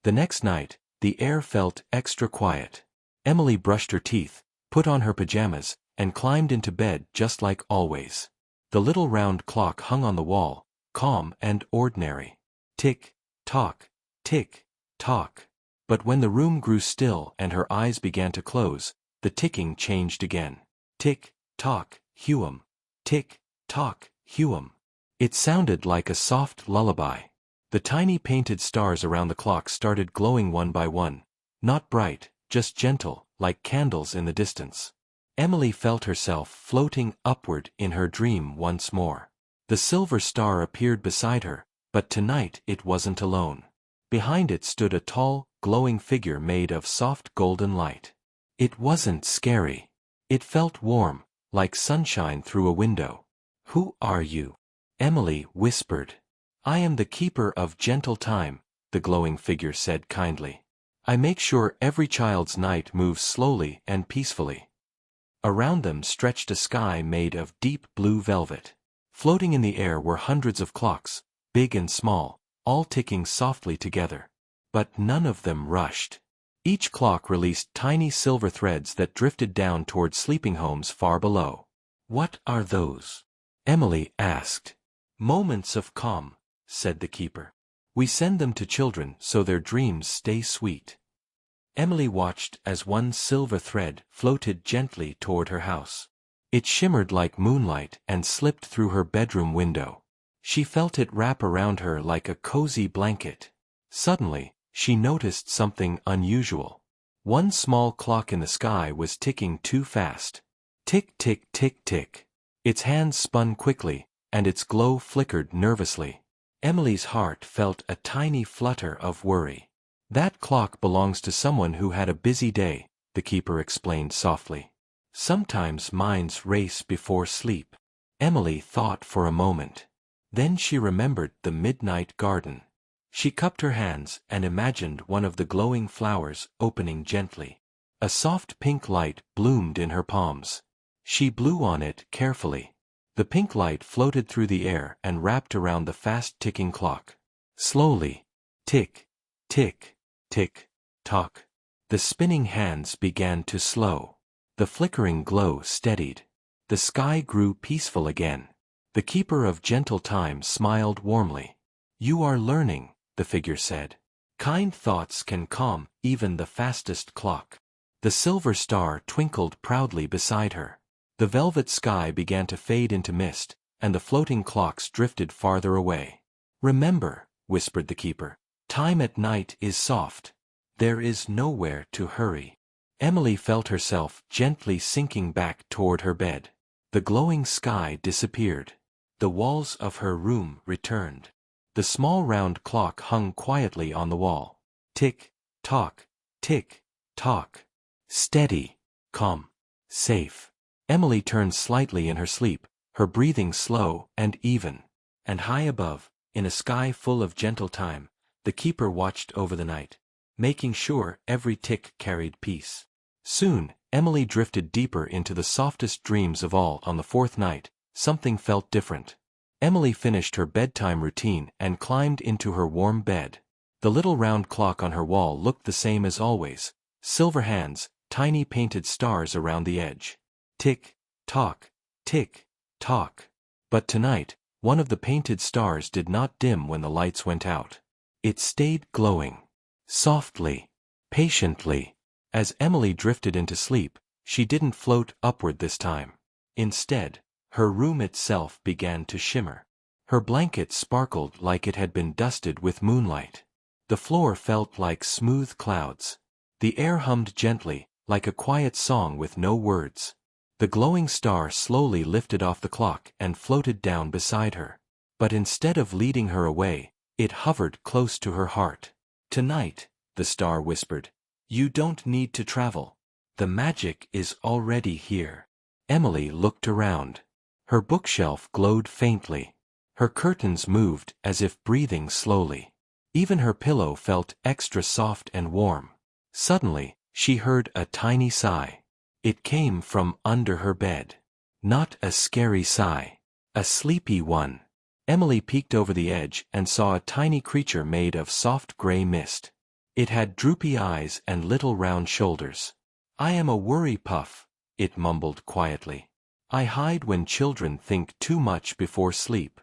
The next night, the air felt extra quiet. Emily brushed her teeth, put on her pajamas, and climbed into bed just like always. The little round clock hung on the wall, calm and ordinary. Tick, tock, tick, tock. But when the room grew still and her eyes began to close, the ticking changed again. Tick, tock, Huum. Tick, tock, Huum. It sounded like a soft lullaby. The tiny painted stars around the clock started glowing one by one. Not bright, just gentle, like candles in the distance. Emily felt herself floating upward in her dream once more. The silver star appeared beside her, but tonight it wasn't alone. Behind it stood a tall, glowing figure made of soft golden light. It wasn't scary. It felt warm, like sunshine through a window. "Who are you?" Emily whispered. "I am the keeper of gentle time," the glowing figure said kindly. "I make sure every child's night moves slowly and peacefully." Around them stretched a sky made of deep blue velvet. Floating in the air were hundreds of clocks, big and small, all ticking softly together. But none of them rushed. Each clock released tiny silver threads that drifted down toward sleeping homes far below. "What are those?" Emily asked. "Moments of calm," said the keeper. "We send them to children so their dreams stay sweet." Emily watched as one silver thread floated gently toward her house. It shimmered like moonlight and slipped through her bedroom window. She felt it wrap around her like a cozy blanket. Suddenly, she noticed something unusual. One small clock in the sky was ticking too fast. Tick, tick, tick, tick. Its hands spun quickly, and its glow flickered nervously. Emily's heart felt a tiny flutter of worry. "That clock belongs to someone who had a busy day," the keeper explained softly. "Sometimes minds race before sleep." Emily thought for a moment. Then she remembered the midnight garden. She cupped her hands and imagined one of the glowing flowers opening gently. A soft pink light bloomed in her palms. She blew on it carefully. The pink light floated through the air and wrapped around the fast-ticking clock. Slowly, tick, tick, tick, tock. The spinning hands began to slow. The flickering glow steadied. The sky grew peaceful again. The keeper of gentle time smiled warmly. "You are learning," the figure said. "Kind thoughts can calm even the fastest clock." The silver star twinkled proudly beside her. The velvet sky began to fade into mist, and the floating clocks drifted farther away. "Remember," whispered the keeper, "time at night is soft. There is nowhere to hurry." Emily felt herself gently sinking back toward her bed. The glowing sky disappeared. The walls of her room returned. The small round clock hung quietly on the wall. Tick, tock, tick, tock. Steady, calm, safe. Emily turned slightly in her sleep, her breathing slow and even. And high above, in a sky full of gentle time, the keeper watched over the night, making sure every tick carried peace. Soon, Emily drifted deeper into the softest dreams of all. On the fourth night, something felt different. Emily finished her bedtime routine and climbed into her warm bed. The little round clock on her wall looked the same as always, silver hands, tiny painted stars around the edge. Tick, tock, tick, tock. But tonight, one of the painted stars did not dim when the lights went out. It stayed glowing. Softly, patiently. As Emily drifted into sleep, she didn't float upward this time. Instead, her room itself began to shimmer. Her blanket sparkled like it had been dusted with moonlight. The floor felt like smooth clouds. The air hummed gently, like a quiet song with no words. The glowing star slowly lifted off the clock and floated down beside her. But instead of leading her away, it hovered close to her heart. "Tonight," the star whispered, "you don't need to travel. The magic is already here." Emily looked around. Her bookshelf glowed faintly. Her curtains moved as if breathing slowly. Even her pillow felt extra soft and warm. Suddenly, she heard a tiny sigh. It came from under her bed. Not a scary sigh. A sleepy one. Emily peeked over the edge and saw a tiny creature made of soft gray mist. It had droopy eyes and little round shoulders. I am a worry puff, it mumbled quietly. I hide when children think too much before sleep.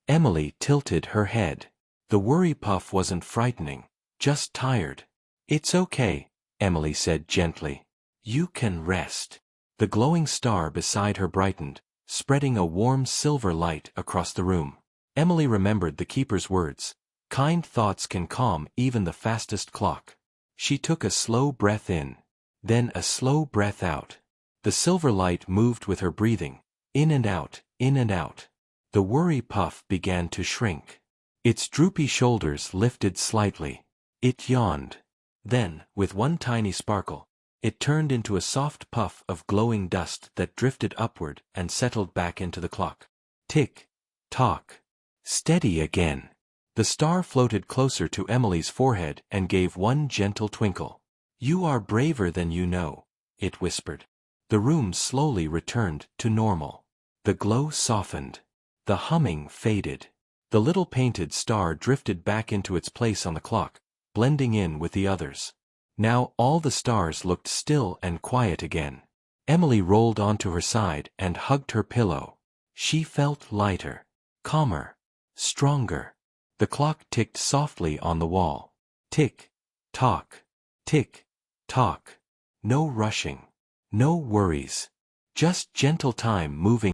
Emily tilted her head. The worry puff wasn't frightening, just tired. It's okay, Emily said gently. You can rest. The glowing star beside her brightened, spreading a warm silver light across the room. Emily remembered the keeper's words. Kind thoughts can calm even the fastest clock. She took a slow breath in, then a slow breath out. The silver light moved with her breathing, in and out, in and out. The worry puff began to shrink. Its droopy shoulders lifted slightly. It yawned. Then, with one tiny sparkle, it turned into a soft puff of glowing dust that drifted upward and settled back into the clock. Tick, tock. Steady again. The star floated closer to Emily's forehead and gave one gentle twinkle. You are braver than you know, it whispered. The room slowly returned to normal. The glow softened. The humming faded. The little painted star drifted back into its place on the clock, blending in with the others. Now all the stars looked still and quiet again. Emily rolled onto her side and hugged her pillow. She felt lighter, calmer, stronger. The clock ticked softly on the wall. Tick, tock, tick, tock. No rushing. No worries. Just gentle time moving